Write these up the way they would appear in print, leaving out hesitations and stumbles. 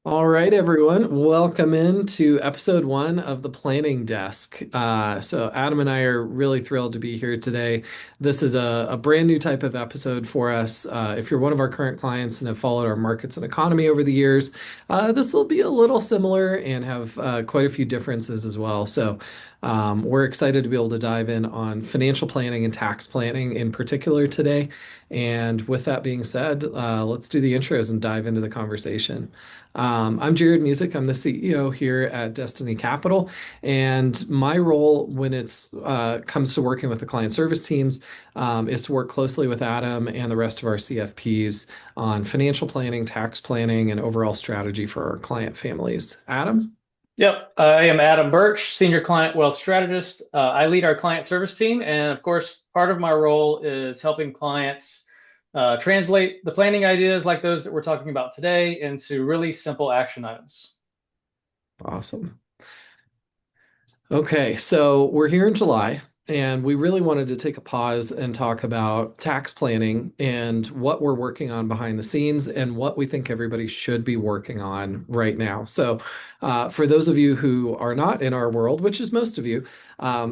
All right, everyone. Welcome into episode one of the Planning Desk. So, Adam and I are really thrilled to be here today. This is a brand new type of episode for us. If you're one of our current clients and have followed our markets and economy over the years, this will be a little similar and have quite a few differences as well. We're excited to be able to dive in on financial planning and tax planning in particular today. And with that being said, let's do the intros and dive into the conversation. I'm Jarrod Musick. I'm the CEO here at Destiny Capital, and my role when it's comes to working with the client service teams is to work closely with Adam and the rest of our CFPs on financial planning, tax planning, and overall strategy for our client families. Adam? Yep, I am Adam Burch, Senior Client Wealth Strategist. I lead our client service team, and of course, part of my role is helping clients translate the planning ideas like those that we're talking about today into really simple action items. Awesome. Okay, so we're here in July, and we really wanted to take a pause and talk about tax planning and what we're working on behind the scenes and what we think everybody should be working on right now. For those of you who are not in our world, which is most of you,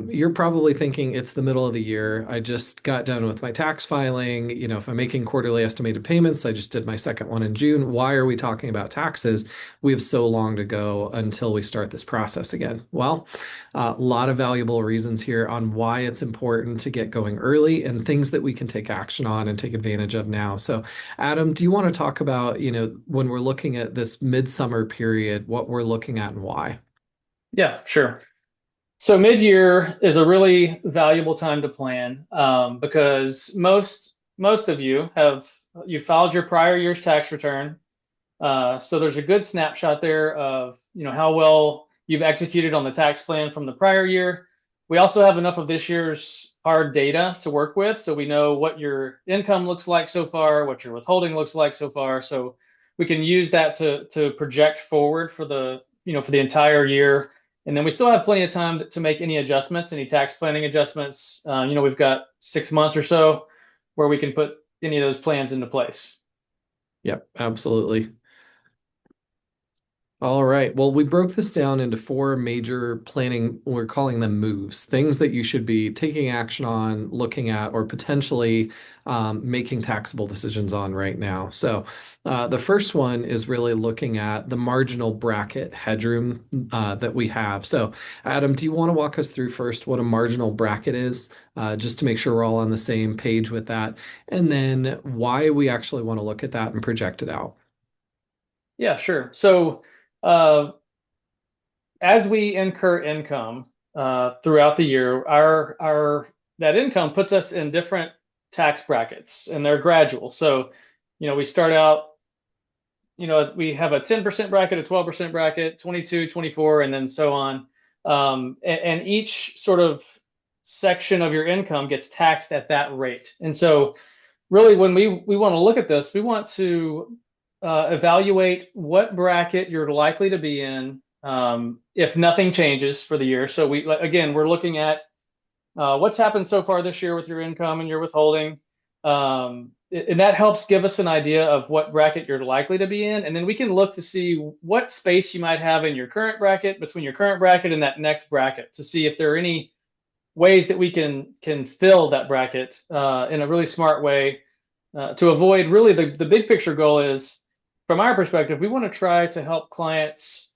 you're probably thinking it's the middle of the year. I just got done with my tax filing. You know, if I'm making quarterly estimated payments, I just did my second one in June. Why are we talking about taxes? We have so long to go until we start this process again. Well, a lot of valuable reasons here on why it's important to get going early and things that we can take action on and take advantage of now. So, Adam, do you want to talk about, when we're looking at this midsummer period, what we're looking at and why? Yeah, sure. So mid-year is a really valuable time to plan because most of you filed your prior year's tax return. So there's a good snapshot there of how well you've executed on the tax plan from the prior year. We also have enough of this year's hard data to work with, so we know what your income looks like so far, what your withholding looks like so far. So we can use that to project forward for the entire year. And then we still have plenty of time to make any adjustments, any tax planning adjustments. We've got 6 months or so where we can put any of those plans into place. Yep, absolutely. All right. Well, we broke this down into four major planning, we're calling them moves, things that you should be taking action on, looking at, or potentially making taxable decisions on right now. The first one is really looking at the marginal bracket headroom that we have. So, Adam, do you want to walk us through first what a marginal bracket is, just to make sure we're all on the same page with that, and then why we actually want to look at that and project it out? Yeah, sure. So uh, as we incur income throughout the year, our that income puts us in different tax brackets, and they're gradual. So, we start out, we have a 10% bracket, a 12% bracket, 22, 24, and then so on. And each sort of section of your income gets taxed at that rate. And so, really, when we want to look at this, we want to evaluate what bracket you're likely to be in if nothing changes for the year. So we're looking at what's happened so far this year with your income and your withholding. And that helps give us an idea of what bracket you're likely to be in. And then we can look to see what space you might have in your current bracket, between your current bracket and that next bracket, to see if there are any ways that we can fill that bracket in a really smart way to avoid. Really, the big picture goal is, from our perspective, we want to try to help clients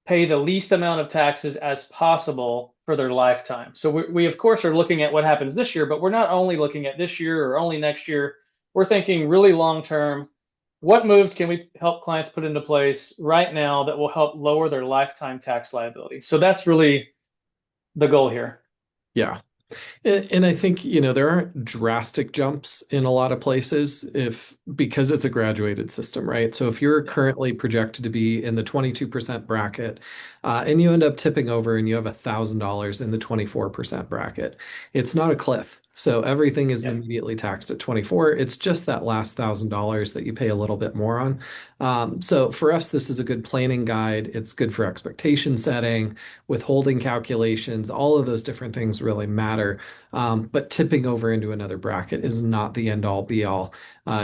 pay the least amount of taxes as possible for their lifetime. So we of course are looking at what happens this year, but we're not only looking at this year or only next year. We're thinking really long term. What moves can we help clients put into place right now that will help lower their lifetime tax liability? So that's really the goal here. Yeah. And I think, there aren't drastic jumps in a lot of places if because it's a graduated system, right? So if you're Yeah. currently projected to be in the 22% bracket, and you end up tipping over and you have $1,000 in the 24% bracket, it's not a cliff. So everything isn't Yep. immediately taxed at 24. It's just that last $1,000 that you pay a little bit more on. So for us, this is a good planning guide. It's good for expectation setting, withholding calculations. All of those different things really matter. But tipping over into another bracket is not the end all be all.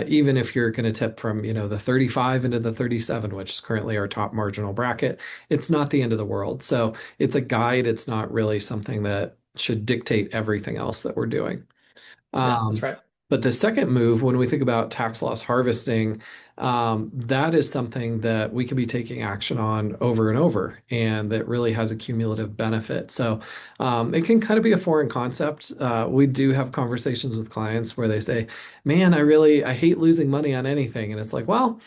Even if you're going to tip from, the 35 into the 37, which is currently our top marginal bracket, it's not the end of the world. So it's a guide. It's not really something that should dictate everything else that we're doing. Yeah, that's Um, right. but the second move, when we think about tax loss harvesting, that is something that we can be taking action on over and over, and that really has a cumulative benefit. So it can kind of be a foreign concept. We do have conversations with clients where they say, "Man, I hate losing money on anything," and it's like, well,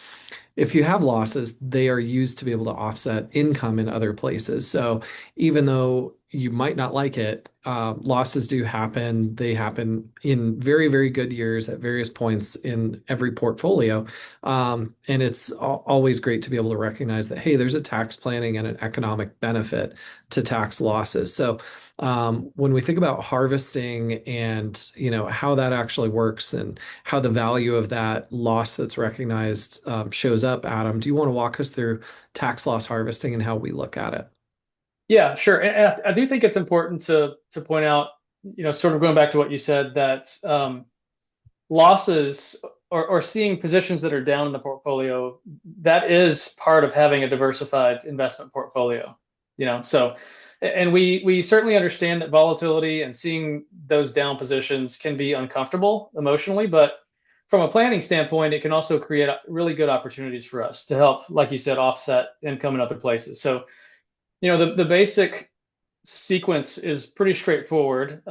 if you have losses, they are used to be able to offset income in other places. So even though you might not like it, losses do happen. They happen in very, very good years at various points in every portfolio. And it's always great to be able to recognize that, hey, there's a tax planning and an economic benefit to tax losses. So when we think about harvesting and how that actually works and how the value of that loss that's recognized shows up, Adam, do you want to walk us through tax loss harvesting and how we look at it? Yeah, sure. And I do think it's important to point out, sort of going back to what you said, that losses or seeing positions that are down in the portfolio, that is part of having a diversified investment portfolio. So and we certainly understand that volatility and seeing those down positions can be uncomfortable emotionally, but from a planning standpoint, it can also create really good opportunities for us to help, like you said, offset income in other places. So, the basic sequence is pretty straightforward.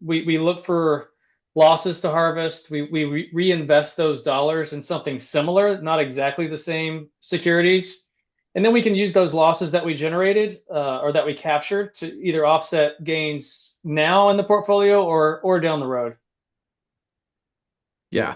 We look for losses to harvest. We reinvest those dollars in something similar, not exactly the same securities. And then we can use those losses that we generated or that we captured to either offset gains now in the portfolio or down the road. Yeah.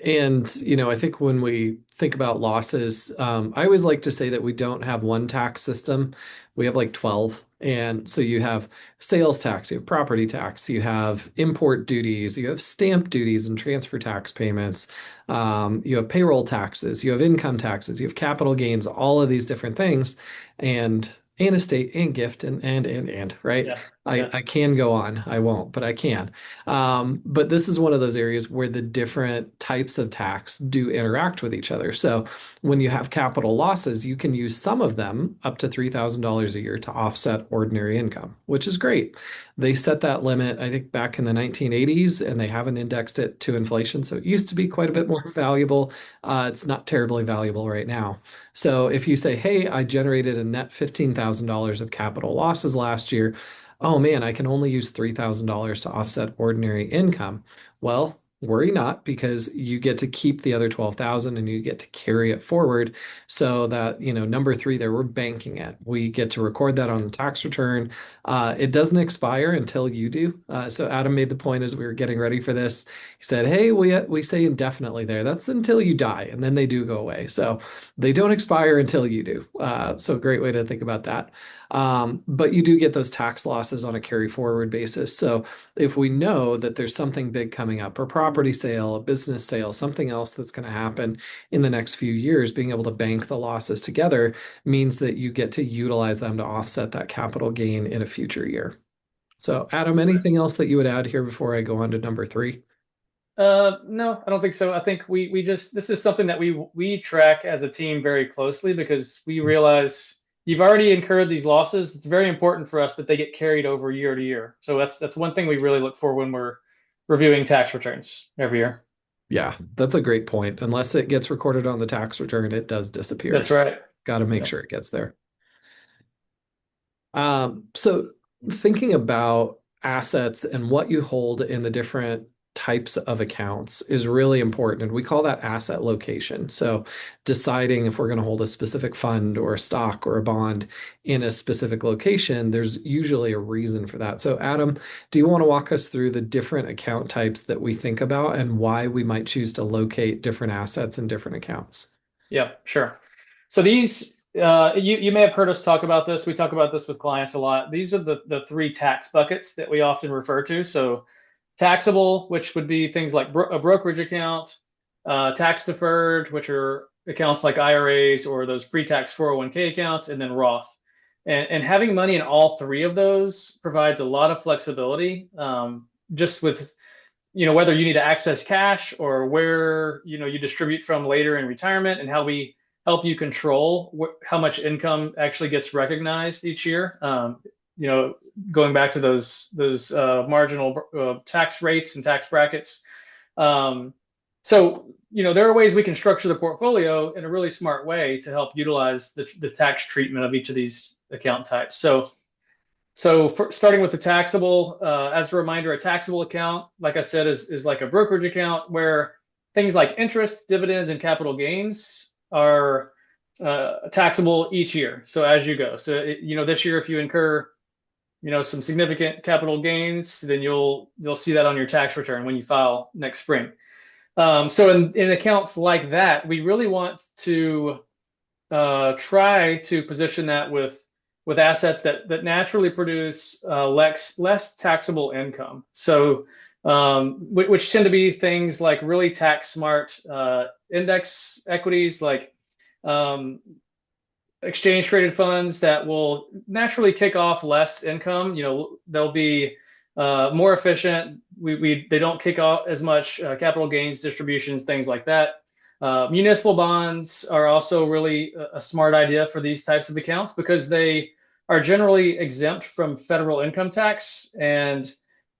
And, I think when we think about losses, I always like to say that we don't have one tax system. We have like 12. And so you have sales tax, you have property tax, you have import duties, you have stamp duties and transfer tax payments, you have payroll taxes, you have income taxes, you have capital gains, all of these different things, and estate and gift and, right? Yeah, I, yeah, I can go on. I won't, but I can. But this is one of those areas where the different types of tax do interact with each other. So when you have capital losses, you can use some of them up to $3,000 a year to offset ordinary income, which is great. They set that limit, I think, back in the 1980s, and they haven't indexed it to inflation. So it used to be quite a bit more valuable. It's not terribly valuable right now. So if you say, hey, I generated a net $15,000 of capital losses last year, oh man, I can only use $3,000 to offset ordinary income. Well, worry not because you get to keep the other 12,000 and you get to carry it forward so that, number three there, we're banking it. We get to record that on the tax return. It doesn't expire until you do. So Adam made the point as we were getting ready for this. He said, hey, we say indefinitely there. That's until you die and then they do go away. So they don't expire until you do. So great way to think about that. But you do get those tax losses on a carry forward basis. So if we know that there's something big coming up, a property sale, a business sale, something else that's going to happen in the next few years, being able to bank the losses together means that you get to utilize them to offset that capital gain in a future year. So, Adam, right. anything else that you would add here before I go on to number three? No, I don't think so. I think we just this is something that we track as a team very closely because we realize you've already incurred these losses. It's very important for us that they get carried over year to year. So that's one thing we really look for when we're reviewing tax returns every year. Yeah, that's a great point. Unless it gets recorded on the tax return, it does disappear. That's So, right. got to make Yeah. sure it gets there. So thinking about assets and what you hold in the different types of accounts is really important. And we call that asset location. So deciding if we're going to hold a specific fund or a stock or a bond in a specific location, there's usually a reason for that. So Adam, do you want to walk us through the different account types that we think about and why we might choose to locate different assets in different accounts? Yeah, sure. So these, you may have heard us talk about this. We talk about this with clients a lot. These are the three tax buckets that we often refer to. So taxable, which would be things like a brokerage account, tax deferred, which are accounts like IRAs or those pre-tax 401k accounts, and then Roth. And having money in all three of those provides a lot of flexibility, just with whether you need to access cash or where you distribute from later in retirement, and how we help you control how much income actually gets recognized each year. You know, Going back to those marginal tax rates and tax brackets. Um, so there are ways we can structure the portfolio in a really smart way to help utilize the tax treatment of each of these account types. Starting with the taxable, as a reminder, a taxable account, like I said, is like a brokerage account where things like interest, dividends, and capital gains are taxable each year. So as you go, this year, if you incur some significant capital gains, then you'll see that on your tax return when you file next spring. So in accounts like that, we really want to try to position that with assets that naturally produce less taxable income. So which tend to be things like really tax smart index equities, like um, exchange traded funds that will naturally kick off less income. They'll be more efficient. They don't kick off as much capital gains distributions, things like that. Municipal bonds are also really a smart idea for these types of accounts because they are generally exempt from federal income tax and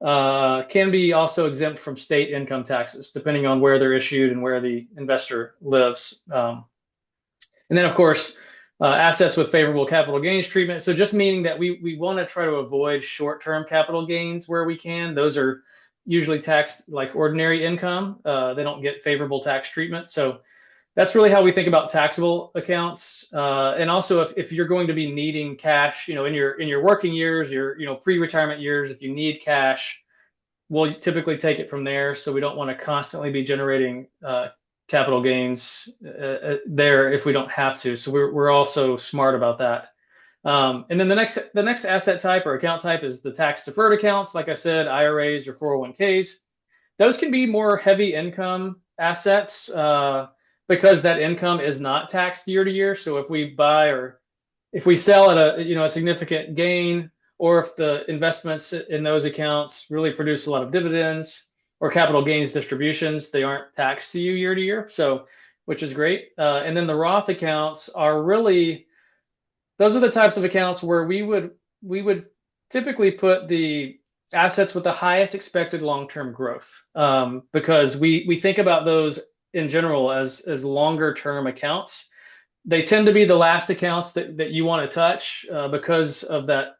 can be also exempt from state income taxes, depending on where they're issued and where the investor lives. And then, of course, assets with favorable capital gains treatment. So just meaning that we want to try to avoid short-term capital gains where we can. Those are usually taxed like ordinary income. They don't get favorable tax treatment. So that's really how we think about taxable accounts. And also, if you're going to be needing cash, in your working years, your pre-retirement years, if you need cash, we'll typically take it from there. So we don't want to constantly be generating capital gains there if we don't have to. So we're also smart about that. And then the next asset type or account type is the tax deferred accounts. Like I said, IRAs or 401ks. Those can be more heavy income assets because that income is not taxed year to year. So if we buy or if we sell at a significant gain, or if the investments in those accounts really produce a lot of dividends or capital gains distributions, they aren't taxed to you year to year. So, which is great. And then the Roth accounts are really those are the types of accounts where we would typically put the assets with the highest expected long-term growth, because we think about those in general as longer term accounts. They tend to be the last accounts that you want to touch because of that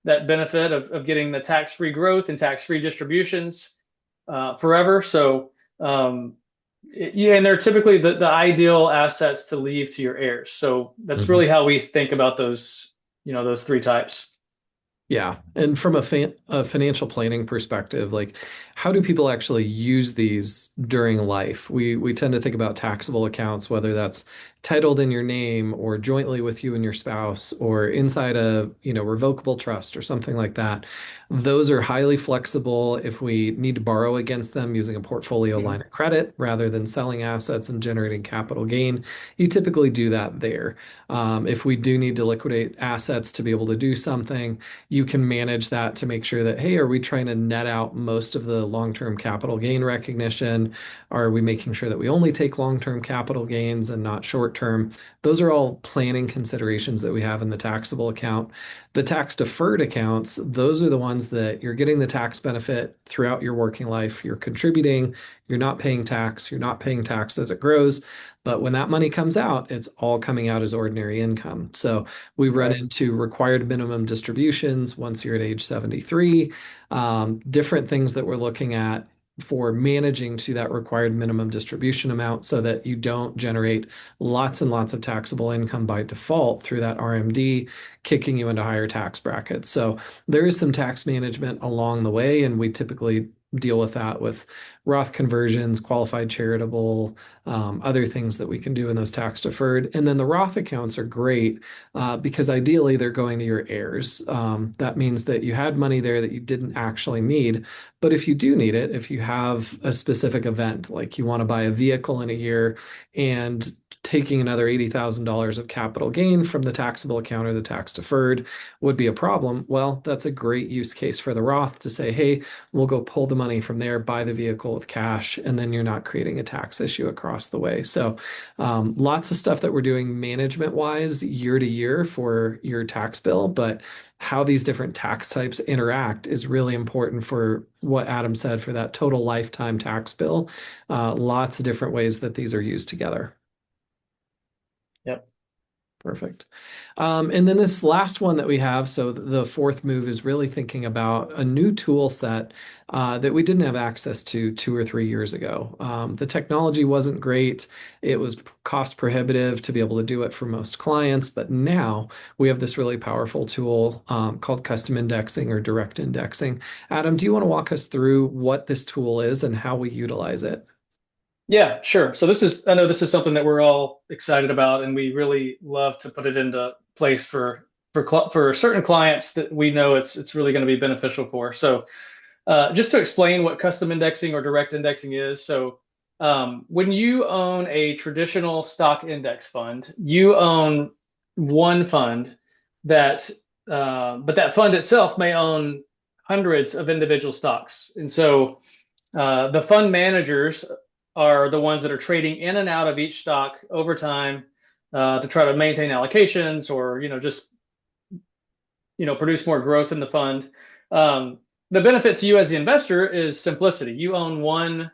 benefit of getting the tax-free growth and tax-free distributions forever. So yeah, and they're typically the ideal assets to leave to your heirs. So that's Mhm. really how we think about those three types. Yeah. And from a financial planning perspective, like how do people actually use these during life? We tend to think about taxable accounts, whether that's titled in your name or jointly with you and your spouse or inside a, revocable trust or something like that. Those are highly flexible if we need to borrow against them using a portfolio Mhm. line of credit rather than selling assets and generating capital gain. You typically do that there. If we do need to liquidate assets to be able to do something, you can manage that to make sure that, hey, are we trying to net out most of the long-term capital gain recognition? Are we making sure that we only take long-term capital gains and not short-term? Those are all planning considerations that we have in the taxable account. The tax deferred accounts, those are the ones that you're getting the tax benefit throughout your working life. You're contributing, you're not paying tax, you're not paying tax as it grows. But when that money comes out, it's all coming out as ordinary income. So we run Right. into required minimum distributions once you're at age 73, different things that we're looking at for managing to that required minimum distribution amount so that you don't generate lots and lots of taxable income by default through that RMD, kicking you into higher tax brackets. So there is some tax management along the way, and we typically deal with that with Roth conversions, qualified charitable, other things that we can do in those tax deferred. And then the Roth accounts are great because ideally they're going to your heirs. That means that you had money there that you didn't actually need. But if you do need it, if you have a specific event, like you want to buy a vehicle in a year and taking another $80,000 of capital gain from the taxable account or the tax deferred would be a problem. Well, that's a great use case for the Roth to say, hey, we'll go pull the money from there, buy the vehicle with cash, and then you're not creating a tax issue across the way. So, lots of stuff that we're doing management wise year to year for your tax bill, but how these different tax types interact is really important for what Adam said for that total lifetime tax bill. Lots of different ways that these are used together. Yep. Perfect. And then this last one that we have, so the fourth move is really thinking about a new tool set that we didn't have access to 2 or 3 years ago. The technology wasn't great. It was cost prohibitive to be able to do it for most clients, but now we have this really powerful tool called custom indexing or direct indexing. Adam, do you want to walk us through what this tool is and how we utilize it? Yeah, sure. So I know this is something that we're all excited about, and we really love to put it into place for certain clients that we know it's really going to be beneficial for. So, just to explain what custom indexing or direct indexing is. So, when you own a traditional stock index fund, you own one fund that, but that fund itself may own hundreds of individual stocks, and so the fund managers are the ones that are trading in and out of each stock over time to try to maintain allocations or just produce more growth in the fund. The benefit to you as the investor is simplicity. You own one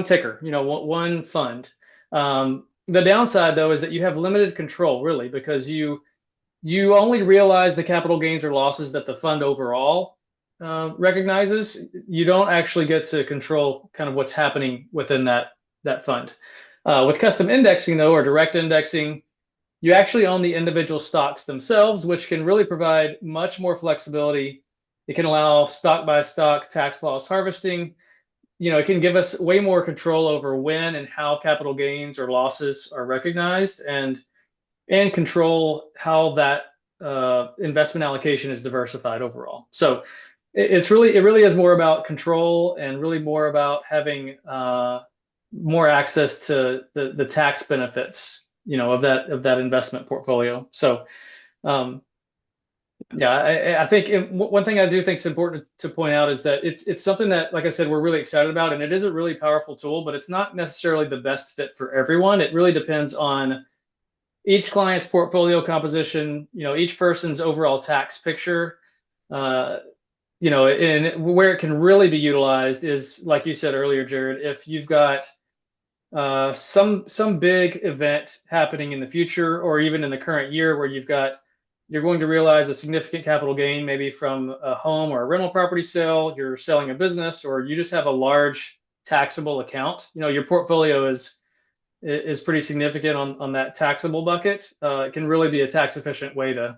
ticker, one fund. The downside though is that you have limited control really because you only realize the capital gains or losses that the fund overall recognizes. You don't actually get to control kind of what's happening within that fund. With custom indexing, though, or direct indexing, you actually own the individual stocks themselves, which can really provide much more flexibility. It can allow stock by stock tax loss harvesting. It can give us way more control over when and how capital gains or losses are recognized and control how that investment allocation is diversified overall. So it really is more about control and really more about having more access to the tax benefits, of that investment portfolio. So, yeah, I think one thing I do think is important to point out is that it's something that, like I said, we're really excited about, and it is a really powerful tool, but it's not necessarily the best fit for everyone. It really depends on each client's portfolio composition, each person's overall tax picture. And where it can really be utilized is, like you said earlier, Jarrod, if you've got some big event happening in the future or even in the current year where you're going to realize a significant capital gain, maybe from a home or a rental property sale, you're selling a business, or you just have a large taxable account. Your portfolio is pretty significant on that taxable bucket. It can really be a tax efficient way to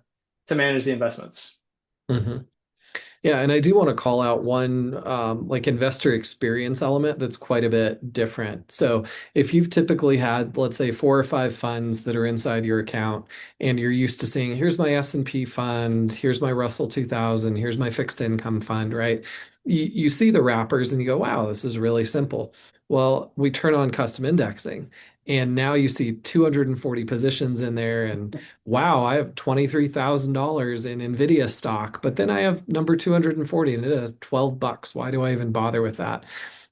manage the investments. Mhm. Yeah, and I do want to call out one like investor experience element that's quite a bit different. So if you've typically had, let's say, 4 or 5 funds that are inside your account, and you're used to seeing, here's my S&P fund, here's my Russell 2000, here's my fixed income fund, right? You see the wrappers and you go, wow, this is really simple. Well, we turn on custom indexing, and now you see 240 positions in there, and wow, I have $23,000 in Nvidia stock, but then I have number 240 and it is $12. Why do I even bother with that?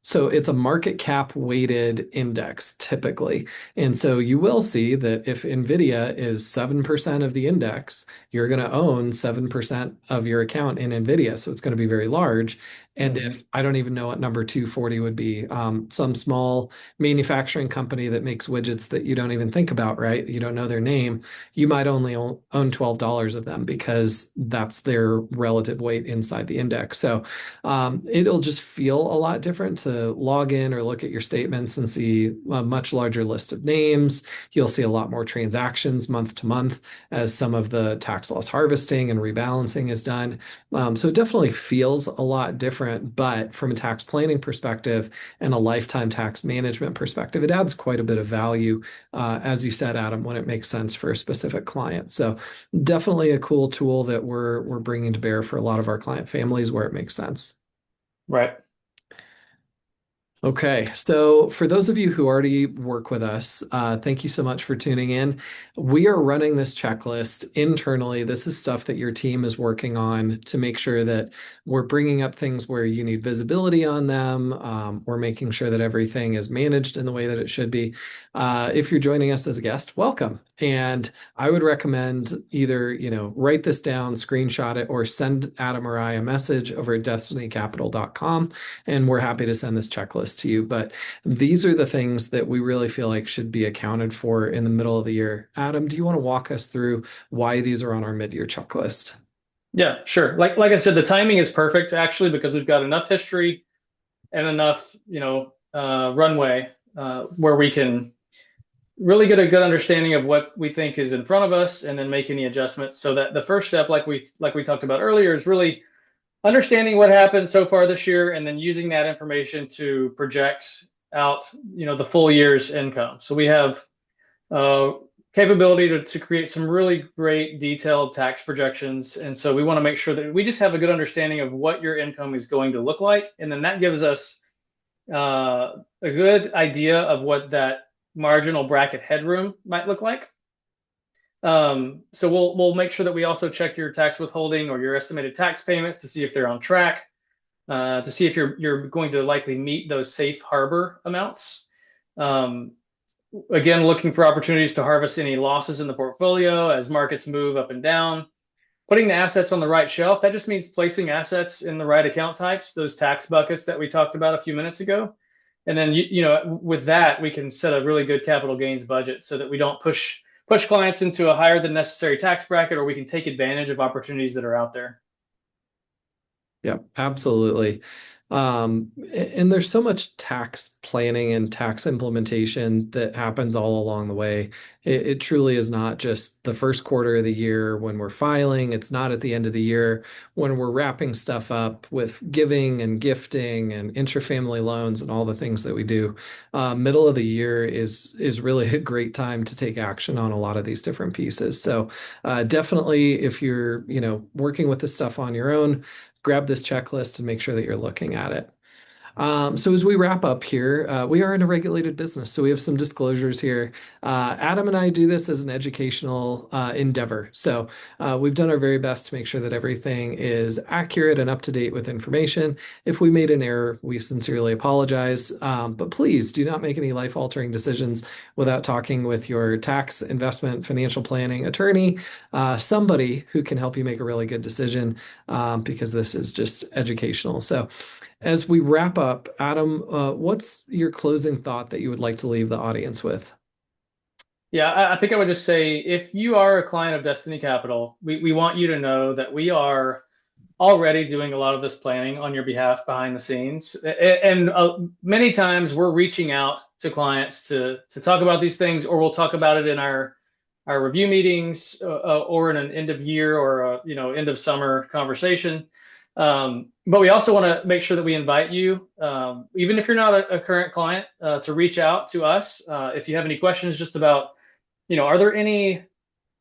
So it's a market cap weighted index typically. And so you will see that if Nvidia is 7% of the index, you're going to own 7% of your account in Nvidia. So it's going to be very large. And if I don't even know what number 240 would be, some small manufacturing company that makes widgets that you don't even think about, right? You don't know their name. You might only own $12 of them because that's their relative weight inside the index. So it'll just feel a lot different to log in or look at your statements and see a much larger list of names. You'll see a lot more transactions month to month as some of the tax loss harvesting and rebalancing is done. So it definitely feels a lot different different, but from a tax planning perspective and a lifetime tax management perspective, it adds quite a bit of value, as you said, Adam, when it makes sense for a specific client. So definitely a cool tool that we're bringing to bear for a lot of our client families where it makes sense. Right. Okay, so for those of you who already work with us, thank you so much for tuning in. We are running this checklist internally. This is stuff that your team is working on to make sure that we're bringing up things where you need visibility on them. We're making sure that everything is managed in the way that it should be. If you're joining us as a guest, welcome. And I would recommend either, write this down, screenshot it, or send Adam or I a message over at destinycapital.com, and we're happy to send this checklist to you. But these are the things that we really feel like should be accounted for in the middle of the year. Adam, do you want to walk us through why these are on our mid-year checklist? Yeah, sure. Like I said, the timing is perfect actually because we've got enough history and enough, runway where we can really get a good understanding of what we think is in front of us and then make any adjustments. So that the first step, like we talked about earlier, is really understanding what happened so far this year and then using that information to project out, the full year's income. So we have uh, capability to create some really great detailed tax projections. And so we want to make sure that we just have a good understanding of what your income is going to look like. And then that gives us a good idea of what that marginal bracket headroom might look like. So we'll make sure that we also check your tax withholding or your estimated tax payments to see if they're on track, to see if you're going to likely meet those safe harbor amounts. Um, Again, looking for opportunities to harvest any losses in the portfolio as markets move up and down. Putting the assets on the right shelf, that just means placing assets in the right account types, those tax buckets that we talked about a few minutes ago. And then, with that, we can set a really good capital gains budget so that we don't push clients into a higher than necessary tax bracket, or we can take advantage of opportunities that are out there. Yeah, absolutely. And there's so much tax planning and tax implementation that happens all along the way. It truly is not just the first quarter of the year when we're filing. It's not at the end of the year when we're wrapping stuff up with giving and gifting and intrafamily loans and all the things that we do. Middle of the year is really a great time to take action on a lot of these different pieces. So definitely, if you're working with this stuff on your own, grab this checklist and make sure that you're looking at it. So as we wrap up here, we are in a regulated business, so we have some disclosures here. Adam and I do this as an educational endeavor. So we've done our very best to make sure that everything is accurate and up to date with information. If we made an error, we sincerely apologize. But please do not make any life-altering decisions without talking with your tax, investment, financial planning attorney, somebody who can help you make a really good decision, because this is just educational. So as we wrap up, Adam, what's your closing thought that you would like to leave the audience with? Yeah, I think I would just say if you are a client of Destiny Capital, we want you to know that we are already doing a lot of this planning on your behalf behind the scenes. And many times we're reaching out to clients to talk about these things, or we'll talk about it in our review meetings, or in an end of year or end of summer conversation. But we also want to make sure that we invite you, even if you're not a current client, to reach out to us if you have any questions just about, are there any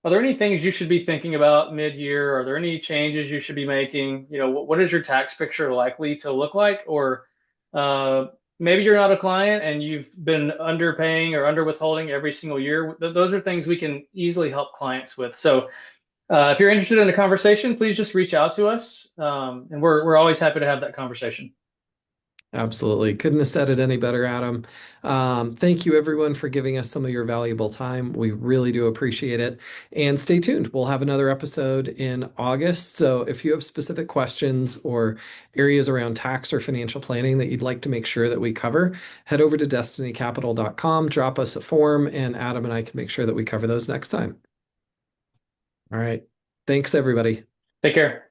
things you should be thinking about mid-year? Are there any changes you should be making? What is your tax picture likely to look like? Or maybe you're not a client and you've been underpaying or under withholding every single year. Those are things we can easily help clients with. So if you're interested in a conversation, please just reach out to us, and we're always happy to have that conversation. Absolutely. Couldn't have said it any better, Adam. Thank you, everyone, for giving us some of your valuable time. We really do appreciate it. And stay tuned. We'll have another episode in August. So if you have specific questions or areas around tax or financial planning that you'd like to make sure that we cover, head over to destinycapital.com, drop us a form, and Adam and I can make sure that we cover those next time. All right. Thanks, everybody. Take care.